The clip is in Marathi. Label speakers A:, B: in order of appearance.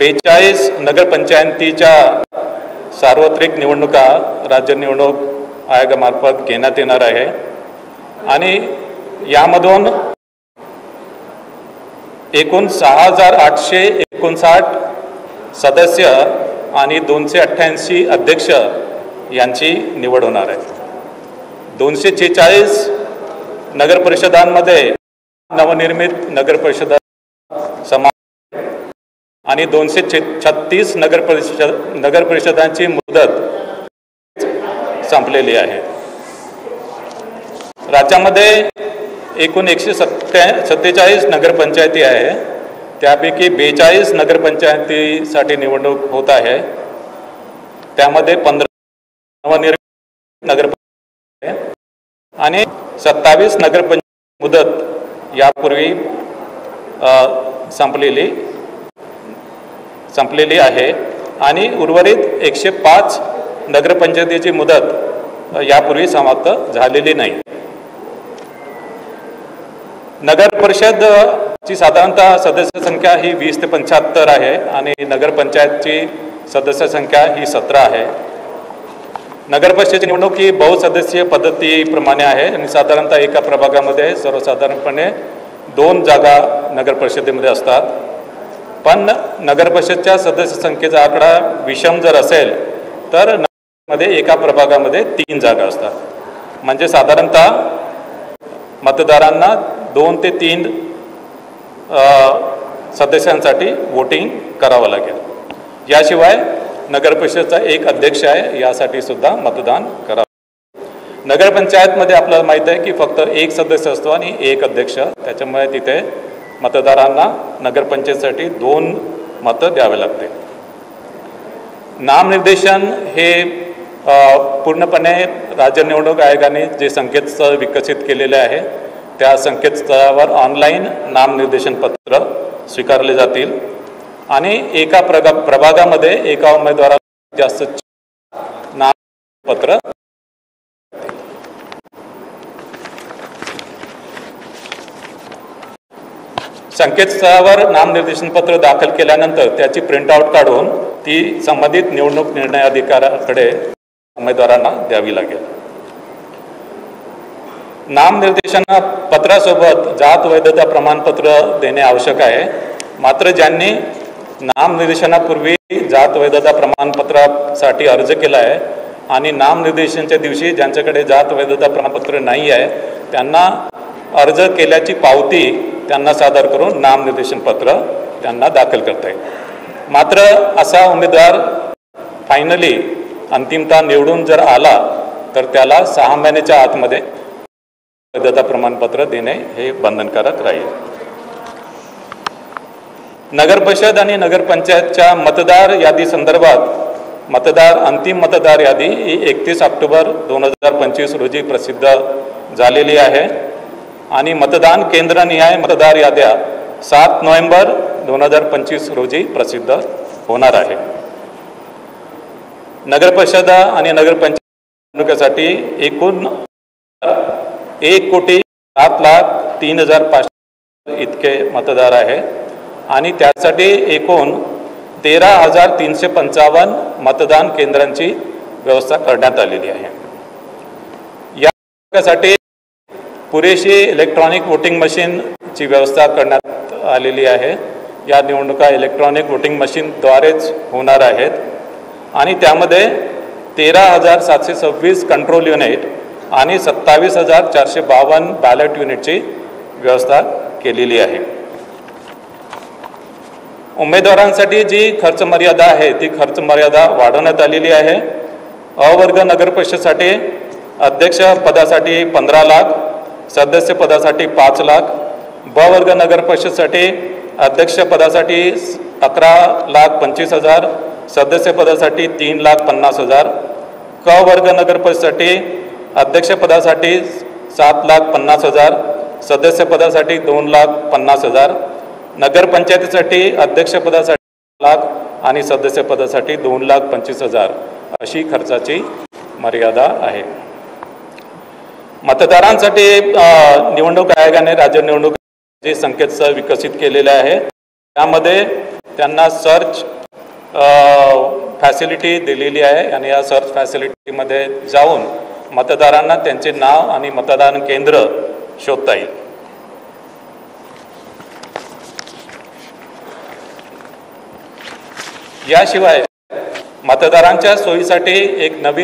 A: 42 नगरपंचायतीच्या सार्वत्रिक निवडणुका राज्य निवडणूक आयोगामार्फत घेण्यात येणार आहे आणि यामधून एकूण 6,859 सदस्य आणि 288 अध्यक्ष यांची निवड होणार आहे। 246 नगरपरिषदांमध्ये नवनिर्मित नगरपरिषदा समावेश आणि 236 नगरपरिषदांची मुदत संपलेली आहे। राज्यामध्ये एकूण 147 नगरपंचायती आहे, त्यापैकी 42 नगरपंचायतीसाठी निवडणूक होत आहे। त्यामध्ये 15 नवनिर्मित नगरपंचायती आणि 27 नगरपंचायत मुदत यापूर्वी संपलेली आहे आणि उर्वरित 105 नगरपंचायतीची मुदत यापूर्वी समाप्त झालेली नाही। नगर परिषदची साधारणतः सदस्य संख्या ही 20 ते 75 आहे आणि नगरपंचायतची सदस्य संख्या ही 17 आहे। नगर परिषदेची निवडणूक ही बहुसदस्यीय पद्धतीप्रमाणे आहे आणि साधारणतः एका प्रभागामध्ये सर्वसाधारणपणे 2 जागा नगर परिषदेमध्ये असतात, पण नगर परिषदच्या सदस्य संख्येचा आकडा विषम जर असेल तर मध्ये एका प्रभागामध्ये 3 जागा असतात। म्हणजे साधारणतः मतदारांना 2 ते 3 सदस्यांसाठी वोटिंग करावं लागेल। याशिवाय नगर परिषदेचा एक अध्यक्ष आहे, यासाठी सुद्धा मतदान करावं। नगरपंचायतमध्ये आपल्याला माहीत आहे की फक्त एक सदस्य असतो आणि एक अध्यक्ष, त्याच्यामुळे तिथे मतदारांना नगरपंचायतीसाठी 2 मतं द्यावे लागते। नामनिर्देशन हे पूर्णपणे राज्य निवडणूक आयोगाने जे संकेतस्थळ विकसित केलेले आहे त्या संकेतस्थळावर ऑनलाईन नामनिर्देशन पत्र स्वीकारले जातील आणि एका प्रभागामध्ये एका उमेदवाराला जास्त नामपत्र संकेतस्थळावर नामनिर्देशन पत्र दाखल केल्यानंतर त्याची प्रिंटआउट काढून ती संबंधित निवडणूक निर्णय अधिकाऱ्याकडे उमेदवारांना द्यावी लागेल। नामनिर्देशन पत्रासोबत जात वैधता प्रमाणपत्र देणे आवश्यक आहे, मात्र ज्यांनी नामनिर्देशनापूर्वी जात वैधता प्रमाणपत्रासाठी अर्ज केला आहे आणि नामनिर्देशनाच्या दिवशी ज्यांच्याकडे जात वैधता प्रमाणपत्र नाही आहे त्यांना अर्ज केल्याची पावती त्यांना सादर करून नामनिर्देशन पत्र त्यांना दाखल करता येईल। मात्र असा उमेदवार फायनली अंतिमतः निवडून जर आला तर त्याला 6 महिन्याच्या आतमध्ये वैधता प्रमाणपत्र देणे हे बंधनकारक राहील। नगर परिषद आणि नगरपंचायतच्या मतदार यादी संदर्भात अंतिम मतदार यादी ही 31 ऑक्टोबर 2025 रोजी प्रसिद्ध झालेली आहे आणि मतदान केंद्रनिहाय मतदार याद्या 7 नोव्हेंबर 2025 रोजी प्रसिद्ध होणार आहे। नगर परिषद आणि नगरपंचायत निवडणुकीसाठी एकूण 1,07,03,500 इतके मतदार आहे आणि त्यासाठी एकूण 13,355 मतदान केंद्रांची व्यवस्था करण्यात आलेली आहे। यासाठी पुरेशी इलेक्ट्रॉनिक वोटिंग मशीनची व्यवस्था करण्यात आलेली आहे। या निवडणुका इलेक्ट्रॉनिक वोटिंग मशीनद्वारेच होणार आहेत आणि त्यामध्ये 13,726 कंट्रोल युनिट आणि 27,452 बॅलेट युनिटची व्यवस्था केलेली आहे। उमेदवारांसाठी जी खर्च मर्यादा आहे ती खर्च मर्यादा वाढवण्यात आलेली आहे। अ वर्ग नगर परिषदेसाठी अध्यक्ष पदासाठी 15 लाख, सदस्य पदासाठी 5 लाख, ब वर्ग नगर परिषदेसाठी अध्यक्ष पदासाठी 11,25,000, सदस्य पदासाठी 3,50,000, क वर्ग नगर परिषदेसाठी अध्यक्ष पदासाठी 7,50,000, सदस्य पदासाठी 2,50,000, नगरपंचायतीसाठी अध्यक्ष पदासाठी 1 लाख आणि सदस्य पदासाठी 2,25,000 अशी खर्चाची मर्यादा आहे। मतदारांसाठी निवडणूक आयोगाने राज्य निवडणूक जे संकेतस्थळ विकसित केलेले आहे त्यामध्ये त्यांना सर्च फॅसिलिटी दिलेली आहे आणि या सर्च फॅसिलिटीमध्ये जाऊन मतदारांना त्यांचे नाव आणि मतदान केंद्र शोधता येईल. याशिवाय मतदारांच्या सोयीसाठी एक नवीन